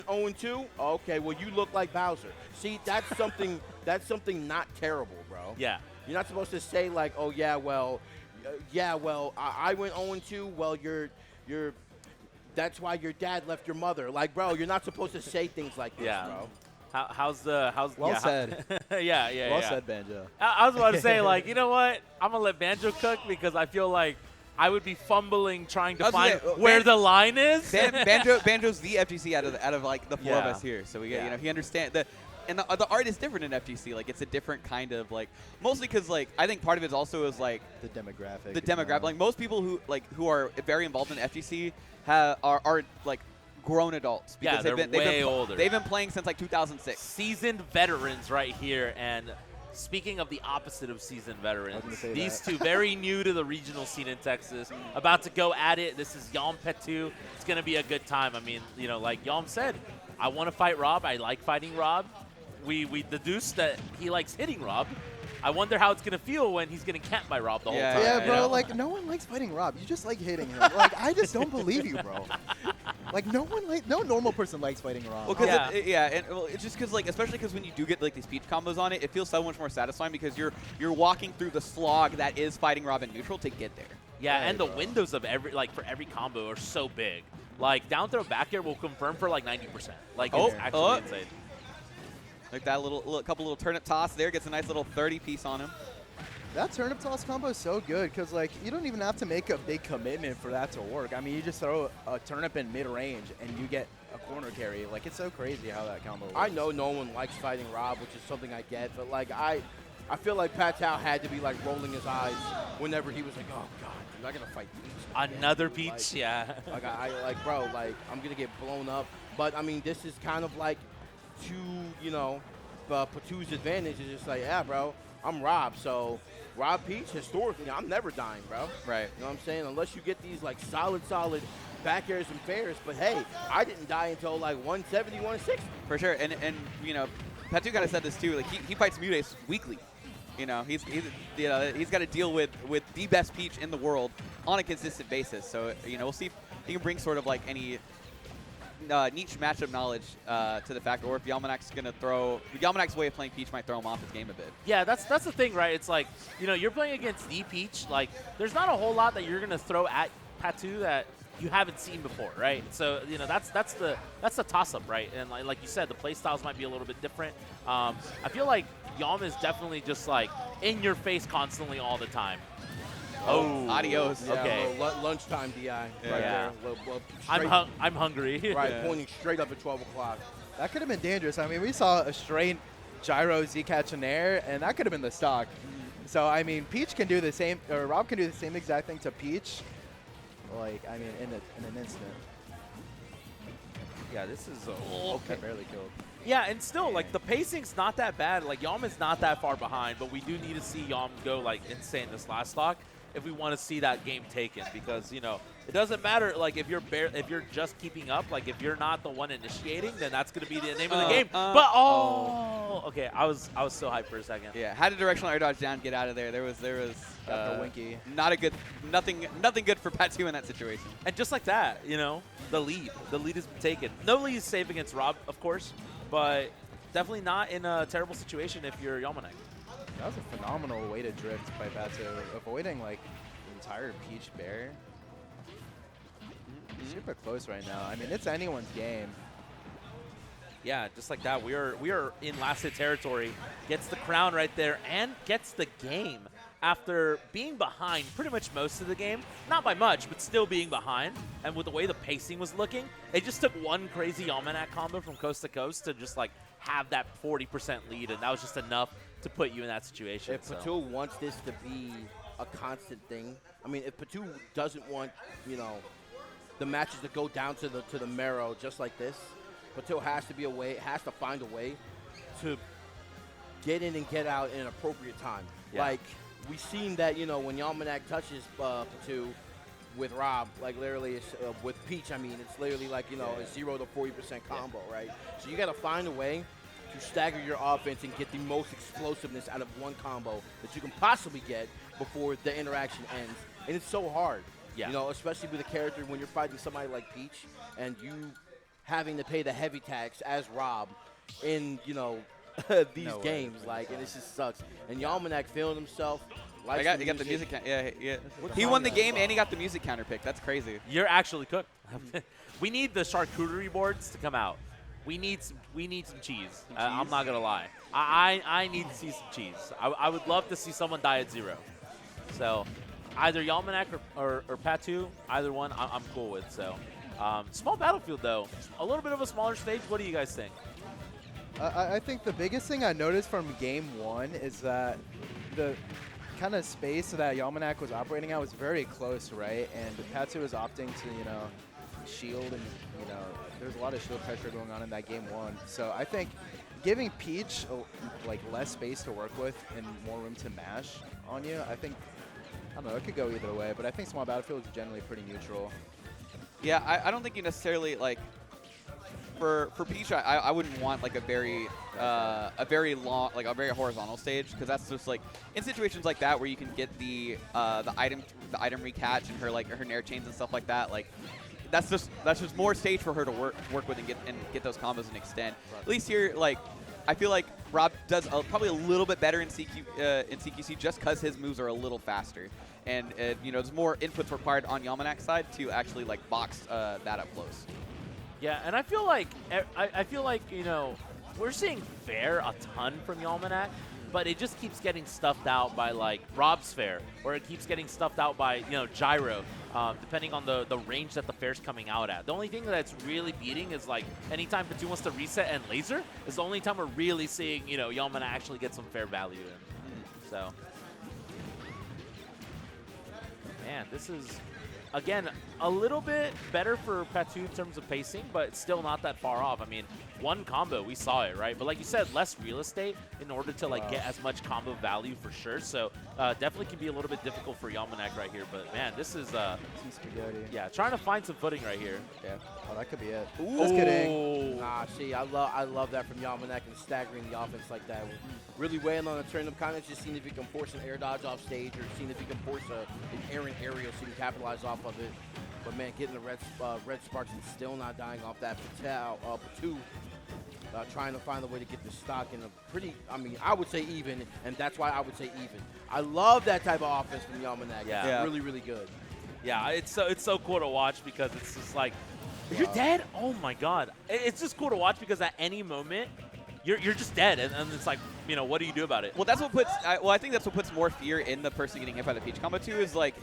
0-2. Okay, well you look like Bowser. See, that's something not terrible, bro. Yeah. You're not supposed to say like, oh yeah, well, I went 0-2. Well, you're. That's why your dad left your mother. Like, bro, you're not supposed to say things like this, bro. How's Well said. Yeah. Well said, Banjo. I was about to say, like, you know what? I'm going to let Banjo cook because I feel like I would be fumbling trying to find where the line is. Banjo's the FGC out of like the four of us here. So we get, he understands that. And the art is different in FGC. Like, it's a different kind of, like, mostly because, like, I think part of it also is, like, the demographic. The demographic. Like, most people who are very involved in FGC are like, grown adults. Because they're way older. They've been playing since, like, 2006. Seasoned veterans right here. And speaking of the opposite of seasoned veterans, these two very new to the regional scene in Texas, about to go at it. This is Yalm PATTOU. It's going to be a good time. I mean, you know, like Yalm said, I want to fight R.O.B. I like fighting R.O.B. We deduced that he likes hitting R.O.B. I wonder how it's going to feel when he's getting camped by R.O.B. the whole time. Yeah, bro, like, no one likes fighting R.O.B. You just like hitting him. Like, I just don't believe you, bro. Like, no normal person likes fighting R.O.B. Well, it's just because, like, especially because when you do get, like, these speech combos on it, it feels so much more satisfying because you're walking through the slog that is fighting R.O.B. in neutral to get there. Yeah, and the windows of for every combo are so big. Like, down throw back air will confirm for, like, 90%. Like, it's actually insane. Like that couple little turnip toss there gets a nice little 30 piece on him. That turnip toss combo is so good because, like, you don't even have to make a big commitment for that to work. I mean, you just throw a turnip in mid-range and you get a corner carry. Like, it's so crazy how that combo works. I know no one likes fighting R.O.B., which is something I get, but, like, I feel like PATTOU had to be, like, rolling his eyes whenever he was like, oh, God, I'm not going to fight Peach. Another Peach, like, yeah. Like, bro, like, I'm going to get blown up. But, I mean, this is kind of like to, you know, PATTOU's advantage is just like, yeah, bro, I'm R.O.B., so R.O.B. Peach, historically, I'm never dying, bro. Right. You know what I'm saying? Unless you get these, like, solid back airs and fairs. But, hey, I didn't die until, like, 170, 160. For sure. And you know, PATTOU kind of said this, too. Like, he fights Mutace weekly. You know, he's got to deal with the best Peach in the world on a consistent basis. So, you know, we'll see if he can bring sort of, like, any niche matchup knowledge to the fact, or if Yalmanac's going to Yalmanac's way of playing Peach might throw him off his game a bit. Yeah, that's the thing, right? It's like, you know, you're playing against the Peach. Like, there's not a whole lot that you're going to throw at PATTOU that you haven't seen before, right? So, you know, that's the toss-up, right? And like you said, the play styles might be a little bit different. I feel like Yalm is definitely just, like, in your face constantly all the time. Oh, adios. Yeah, okay. Lunchtime DI right yeah. there. I'm hungry. Right, pointing straight up at 12 o'clock. That could have been dangerous. I mean, we saw a straight gyro Z catch in air, and that could have been the stock. So, I mean, Peach can do the same, or R.O.B. can do the same exact thing to Peach. Like, I mean, in an instant. Yeah, this is okay. Barely killed. Yeah, and still, like, the pacing's not that bad. Like, Yalm is not that far behind, but we do need to see Yalm go, like, insane this last stock if we want to see that game taken, because, you know, it doesn't matter, like, if you're just keeping up, like, if you're not the one initiating, then that's going to be the name of the game. Okay, I was so hyped for a second. Yeah, had a directional air dodge down, get out of there. There was got the winky. Not a good, nothing good for PATTOU in that situation. And just like that, you know, the lead has been taken. No lead is safe against R.O.B., of course, but definitely not in a terrible situation if you're Yalmanac. That was a phenomenal way to drift by PATTOU, avoiding, like, the entire Peach Bear. Super close right now. I mean, it's anyone's game. Yeah, just like that. We are in last hit territory. Gets the crown right there and gets the game after being behind pretty much most of the game. Not by much, but still being behind. And with the way the pacing was looking, it just took one crazy Yalmanac combo from coast to coast to just, like, have that 40% lead, and that was just enough to put you in that situation. If PATTOU wants this to be a constant thing, I mean, if PATTOU doesn't want, you know, the matches to go down to the marrow just like this, PATTOU has to find a way to get in and get out in an appropriate time. Yeah. Like, we've seen that, you know, when Yalmanac touches PATTOU with R.O.B., like, literally, it's, with Peach, I mean, it's literally like, you know, a 0 to 40% combo, right? So you got to find a way to stagger your offense and get the most explosiveness out of one combo that you can possibly get before the interaction ends. And it's so hard, you know, especially with a character when you're fighting somebody like Peach and you having to pay the heavy tax as Rob in, you know, these No way. games. Like, and it just sucks. And Yalmanac feeling himself. He got the music. Yeah. He won the game and he got the music counter pick. That's crazy. You're actually cooked. We need the charcuterie boards to come out. We need some cheese. I'm not gonna lie. I need to see some cheese. I would love to see someone die at 0. So either Yalmanac or PATTOU, either one I'm cool with. So small battlefield though, a little bit of a smaller stage. What do you guys think? I think the biggest thing I noticed from game 1 is that the kind of space that Yalmanac was operating at was very close, right? And PATTOU was opting to, you know, shield, and, you know, there's a lot of shield pressure going on in that game 1. So I think giving Peach like less space to work with and more room to mash on you, I don't know, it could go either way, but I think small battlefield is generally pretty neutral. Yeah, I don't think you necessarily like. For Peach, I wouldn't want like a very long, like a very horizontal stage, because that's just like in situations like that where you can get the item recatch and her nair chains and stuff like that. Like that's just more stage for her to work with and get those combos and extend. Right. At least here, like I feel like Rob does probably a little bit better in CQC just because his moves are a little faster, and you know, there's more inputs required on Yalmanac's side to actually like box that up close. Yeah, and I feel like you know, we're seeing fair a ton from Yalmanac, but it just keeps getting stuffed out by like Rob's fair, or it keeps getting stuffed out by, you know, Gyro, depending on the range that the fair's coming out at. The only thing that's really beating is like anytime PATTOU wants to reset and laser is the only time we're really seeing, you know, Yalmanac actually get some fair value in. So, man, this is, again, a little bit better for PATTOU in terms of pacing, but it's still not that far off. I mean, one combo, we saw it, right? But like you said, less real estate in order to like get as much combo value for sure. So definitely can be a little bit difficult for Yalmanac right here. But man, this is yeah, trying to find some footing right here. Yeah. Oh, that could be it. Ooh. Just kidding. Nah, see, I love that from Yalmanac and staggering the offense like that. Really weighing on a turn-up, kind of just seeing if he can force an air dodge off stage, or seeing if he can force an errant aerial so he can capitalize off of it. But man, getting the red sparks and still not dying off that. PATTOU trying to find a way to get the stock in a pretty, I mean, I would say even, and that's why I would say even. I love that type of offense from Yalmanac. Yeah. It's really, really good. Yeah, it's so cool to watch, because it's just like, you're dead? Oh my god. It's just cool to watch because at any moment, you're just dead, and it's like, you know, what do you do about it? Well, that's what puts. I think that's what puts more fear in the person getting hit by the Peach combo too. Is like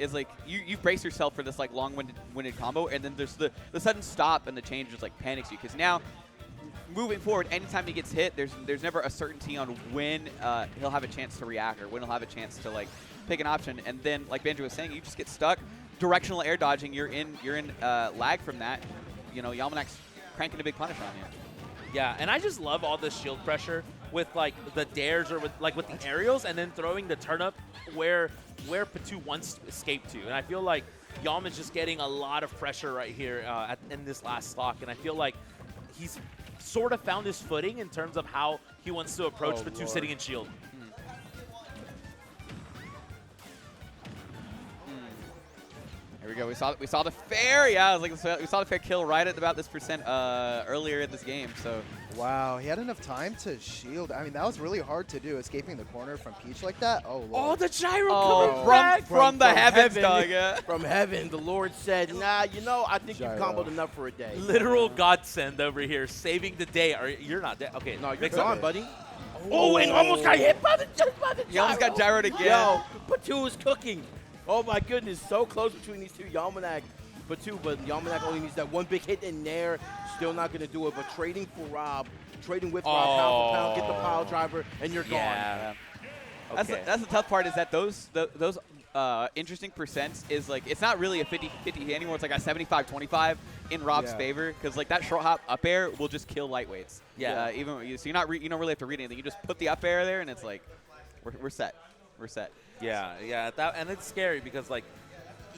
you brace yourself for this like long-winded combo, and then there's the sudden stop, and the change just like panics you, because now moving forward, anytime he gets hit, there's never a certainty on when he'll have a chance to react, or when he'll have a chance to like pick an option, and then like Banjo was saying, you just get stuck. Directional air dodging, you're in lag from that. You know, Yalmanac's cranking a big punish on you. Yeah, and I just love all this shield pressure with like the dares, or with the aerials, and then throwing the turnip where PATTOU wants to escape to. And I feel like Yalman's just getting a lot of pressure right here in this last stock, and I feel like he's sort of found his footing in terms of how he wants to approach PATTOU sitting in shield. Here we go. We saw the fair. Yeah, I was like, we saw the fair kill right at about this percent earlier in this game. So wow, he had enough time to shield. I mean, that was really hard to do, escaping the corner from Peach like that. Oh lord. Oh, the gyro coming back from the heavens, dog. Yeah. From heaven, the Lord said, "Nah, you know, I think you've Gyro. comboed enough for a day." Literal godsend over here, saving the day. You're not dead. Okay, No, you're mix gone, it. buddy. Oh, and almost got hit by the gyro. He almost got gyroed again. Yo, PATTOU is cooking. Oh my goodness, so close between these two. Yalmanac, PATTOU, but Yalmanac only needs that one big hit in there. Still not going to do it, but trading for Rob, trading with Rob, pound for pound, get the pile driver, and you're gone. Yeah. Okay. That's the tough part, is that those interesting percents is like, it's not really a 50-50 anymore. It's like a 75-25 in Rob's favor, because like that short hop up air will just kill lightweights. Yeah. So you don't really have to read anything. You just put the up air there, and it's like we're set. We're set. Yeah, and it's scary because like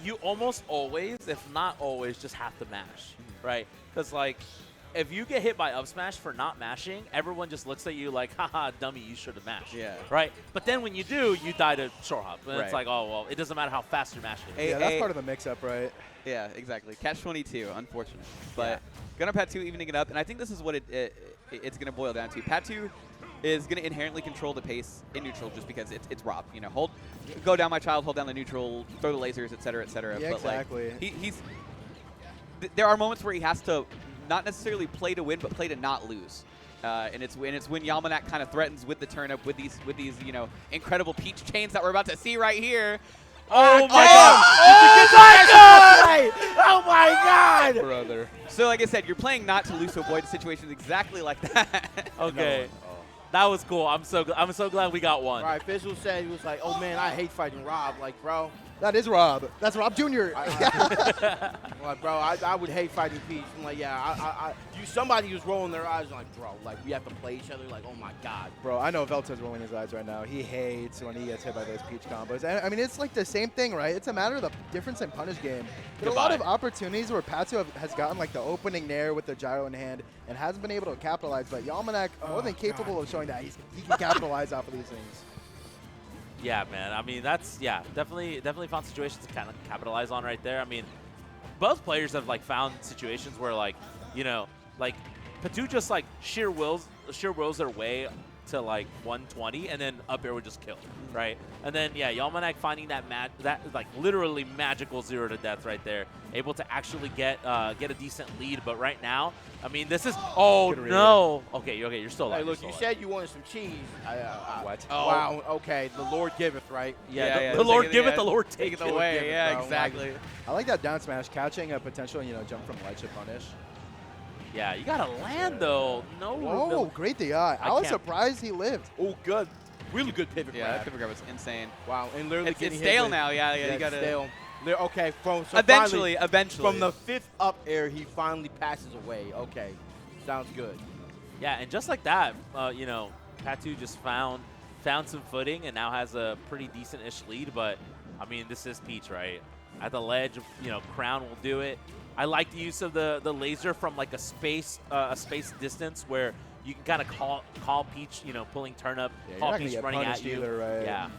you almost always, if not always, just have to mash, right? Because like if you get hit by up smash for not mashing, everyone just looks at you like, haha, dummy, you should have mashed. Yeah. Right? But then when you do, you die to short hop. And it's Right. like, oh, well, it doesn't matter how fast you're mashing. Yeah, that's part of the mix-up, right? Yeah, exactly. Catch-22, unfortunate. But gonna PATTOU evening it up, and I think this is what it's going to boil down to. PATTOU is going to inherently control the pace in neutral just because it's Rob. You know, go down my child, hold down the neutral, throw the lasers, et cetera, et cetera. Yeah, but exactly. Like, there are moments where he has to not necessarily play to win, but play to not lose. And it's when Yalmanac kind of threatens with the turnip with these incredible peach chains that we're about to see right here. Oh, my God! Oh my God! Brother. So like I said, you're playing not to lose to avoid situations exactly like that. Okay. That was cool. I'm so glad we got one. All right, Fizzle said he was like, "Oh man, I hate fighting Rob." Like, bro, That is Rob. That's Rob Jr. like, bro, I would hate fighting Peach. I'm like, yeah, somebody was rolling their eyes like, bro, like we have to play each other. Like, oh my God. Bro, I know Velta's rolling his eyes right now. He hates when he gets hit by those Peach combos. And I mean, it's like the same thing, right? It's a matter of the difference in punish game. There are a lot of opportunities where PATTOU has gotten like the opening nair with the gyro in hand and hasn't been able to capitalize. But Yalmanac more than capable of showing that he can capitalize off of these things. Yeah, man. I mean, that's definitely found situations to kind of capitalize on right there. I mean, both players have like found situations where like, you know, like PATTOU just like sheer wills their way to like 120, and then up air would just kill, right? And then yeah, Yalmanac finding that like literally magical 0 to death right there, able to actually get a decent lead. But right now, I mean, this is no. Okay, you're still alive. Hey, look, you said you wanted some cheese. What? Oh. Wow. Okay, the Lord giveth, right? Yeah, the Lord giveth, the Lord take taketh it away. Give it, Yeah, bro. exactly. I like that down smash, catching a potential, jump from ledge to punish. Yeah, you gotta land though. No. Whoa, great DI. I was can't- surprised he lived. Oh, good. Really good pivot Yeah, grab. that pivot grab was insane. Wow, and literally It's getting hit stale with- now. Yeah, you it's gotta. stale. Okay, so Eventually. from the 5th up air, he finally passes away. Okay, sounds good. Yeah, and just like that, PATTOU just found some footing and now has a pretty decent-ish lead. But I mean, this is Peach, right? At the ledge, Crown will do it. I like the use of the laser from like a space distance where you can kind of call Peach, pulling turnip, call Peach running at you. Either, right? Yeah.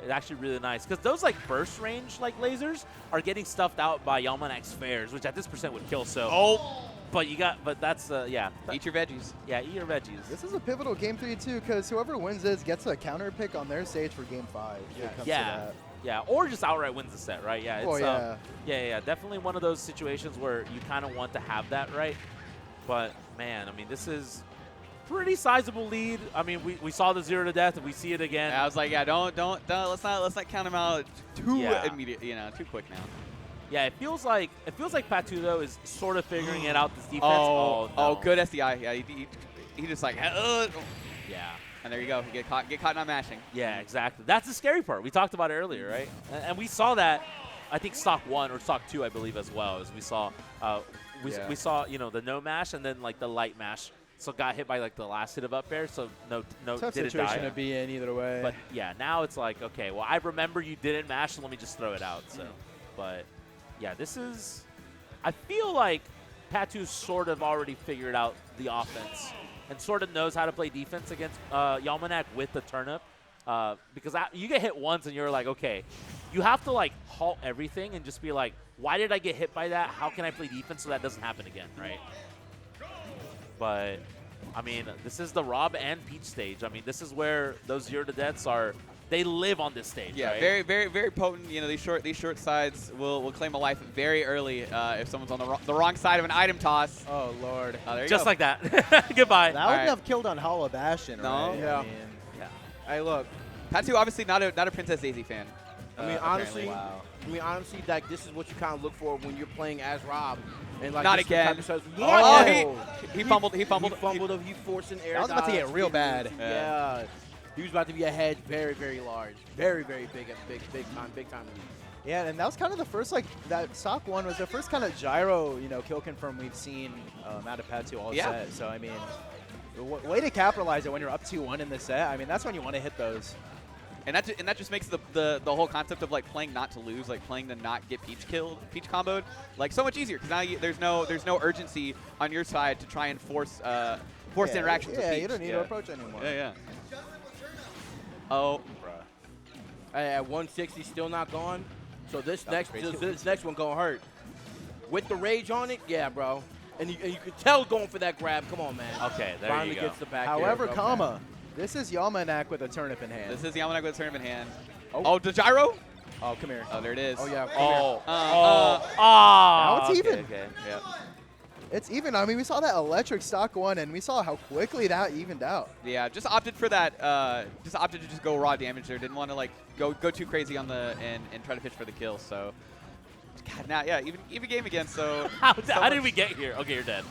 It's actually really nice because those like burst range like lasers are getting stuffed out by Yalmanac's fares, which at this percent would kill. So, but that's yeah. Eat your veggies. Yeah, eat your veggies. This is a pivotal game 3 too, because whoever wins this gets a counter pick on their stage for game 5. if it comes to that. Yeah, or just outright wins the set, right? Yeah, it's, yeah. definitely one of those situations where you kind of want to have that, right? But man, I mean, this is pretty sizable lead. I mean, we saw the 0 to death, and we see it again. I was like, yeah, don't let's not count him out too immediate, too quick now. Yeah, it feels like PATTOU though is sort of figuring it out this defense. Oh, good SDI. Yeah, he just like, yeah. and there you go. Get caught not mashing. Yeah, exactly. That's the scary part. We talked about it earlier, right? And we saw that, I think stock 1 or stock 2, I believe, as well, as we saw. We saw the no mash and then like the light mash. So got hit by like the last hit of up air. So no Tough didn't situation die. to be in either way. But yeah, now it's like, okay, well, I remember you didn't mash, so let me just throw it out. So, but yeah, this is. I feel like PATTOU sort of already figured out the offense and sort of knows how to play defense against Yalmanac with the turnip. Because you get hit once and you're like, okay, you have to like halt everything and just be like, why did I get hit by that? How can I play defense so that doesn't happen again, right? But I mean, this is the R.O.B and Peach stage. I mean, this is where those 0 to deaths are. They live on this stage. Yeah, right? very, very, very potent. These short sides will claim a life very early if someone's on the wrong side of an item toss. oh Lord. There you Just go. like that. Goodbye. That wouldn't have killed on Hollow Bastion, No. right? Yeah. I mean, Yeah. Hey, look. PATTOU obviously not a Princess Daisy fan. I mean, honestly, apparently. like this is what you kind of look for when you're playing as Rob. And like Not this is the again. type of stuff- Oh, Yeah. he fumbled. He fumbled. He forced an air. That was about to get dodge. real bad. Yeah. He was about to be ahead very, very large. Very, very big time lead. Yeah, and that was kind of the first, that stock 1 was the first kind of gyro, kill confirm we've seen out of PATTOU all set. So, I mean, way to capitalize it when you're up 2-1 in the set. I mean, that's when you want to hit those. And that just makes the whole concept of like playing not to lose, like playing to not get Peach comboed, like so much easier because now there's no urgency on your side to try and force interactions with Yeah, Peach. you don't need to approach anymore. Yeah. Oh, At 160, still not gone. So this next one gonna hurt. With the rage on it, yeah, bro. And you could tell going for that grab. Come on, man. Okay, there Finally you go. gets the back. However, air. comma, this is Yalmanac with a turnip in hand. this is Yalmanac with a tournament hand. Oh. The gyro. Oh, come here. Oh, there it is. Oh, yeah. Now it's even. Okay. Yeah. It's even. I mean, we saw that electric stock one, and we saw how quickly that evened out. Yeah, just opted for that. Just opted to just go raw damage there. Didn't want to like go too crazy on the and try to pitch for the kill. So, God, now yeah, even game again. So How did we get here? Okay, you're dead.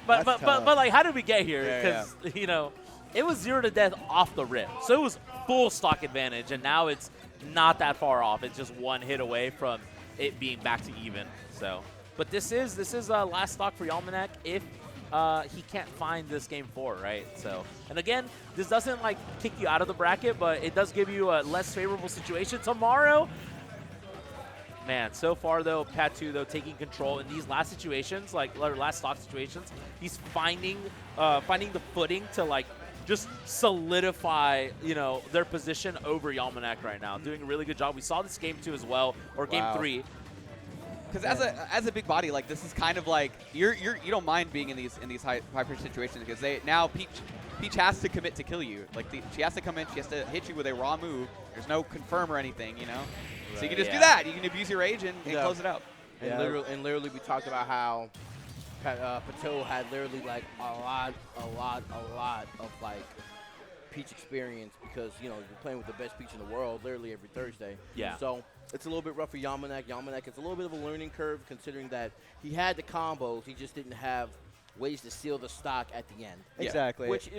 But That's but tough. like, how did we get here? Yeah, Because you know, it was 0 to death off the rip, so it was full stock advantage, and now it's not that far off. It's just one hit away from it being back to even. So, but this is last stock for Yalmanac if he can't find this game 4, right? So, and again, this doesn't like kick you out of the bracket, but it does give you a less favorable situation tomorrow. Man, so far though, PATTOU though taking control in these last situations, like last stock situations, he's finding the footing to like just solidify, you know, their position over Yalmanac right now. Doing a really good job. We saw this game 2 as well, or game 3. Because as a big body, like this is kind of like you don't mind being in these high pressure situations because now Peach has to commit to kill you. Like she has to come in, she has to hit you with a raw move. There's no confirm or anything, you know. So you can just do that. You can abuse your rage and close it out. And literally, we talked about how PATTOU had literally like a lot of like Peach experience because you know you're playing with the best Peach in the world literally every Thursday. Yeah. So it's a little bit rough for Yalmanac. Yalmanac is a little bit of a learning curve considering that he had the combos, he just didn't have ways to seal the stock at the end. Exactly. Which